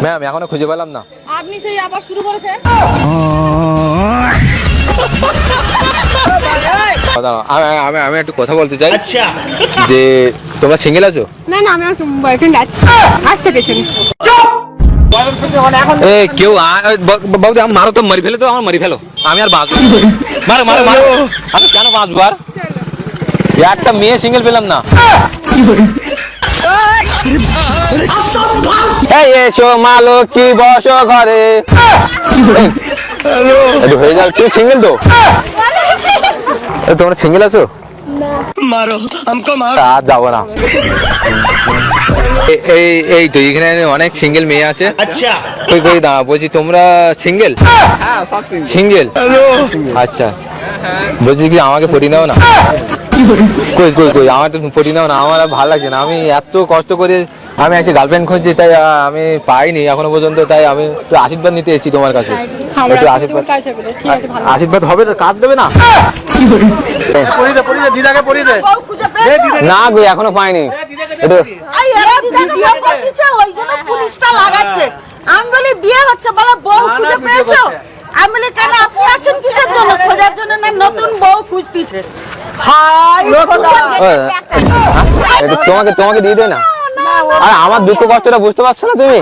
Ma'am এখনো খুঁজে পেলাম না। আপনি সেই আবার শুরু করেছেন। আমি একটু কথা বলতে চাই যে তোমরা সিঙ্গেল আছো? না না, আমার বয়ফ্রেন্ড আছে, আসছে পেছনে। এ কেউ বাবু আমার মারো তো, মারি ফেলে তো, আমার মারি ফেলো, আমি আর বাঁচবো। মারো মারো মারো, আমি কেন বাঁচবো আর? একটা মেয়ে সিঙ্গেল পেলাম না। এই এসো মালো কি বসো ঘরে, একটু হয়ে যাও। তুই সিঙ্গেল তো? তোমরা সিঙ্গেল আছো? मारो हमको मारो। আর যাবো না। এই তো এখানে অনেক সিঙ্গেল মেয়ে আছে। अच्छा কই কই দা বলছি তোমরা সিঙ্গেল? সিঙ্গেল। আচ্ছা বলছি কি আমাকে পটি নাও না? কই কই কই আমার তো পটি নাও না, আমার আর ভালো লাগছে না। আমি এত কষ্ট করে আমি একটা গার্লফ্রেন্ড খুঁজছি, তাই আমি পাইনি এখনো পর্যন্ত, তাই আমি একটু আশীর্বাদ নিতে এসেছি তোমার কাছে। একটু আশীর্বাদ, আশীর্বাদ হবে তো, কাজ দেবে না? না গো এখনো পাইনি। একটু পুলিশটা লাগাচ্ছে। আমি বলি বিয়ে হচ্ছে, বলে বউ খুঁজে পেয়েছো? আমি বলি কেন, আপনি আছেন কিসের জন্য? খোঁজার জন্য না নতুন বউ খুঁজতেছে? হাই খোদা, একটু তোমাকে দিয়ে দেয় না? আর আমার দুঃখ কষ্টটা বুঝতে পারছো না তুমি?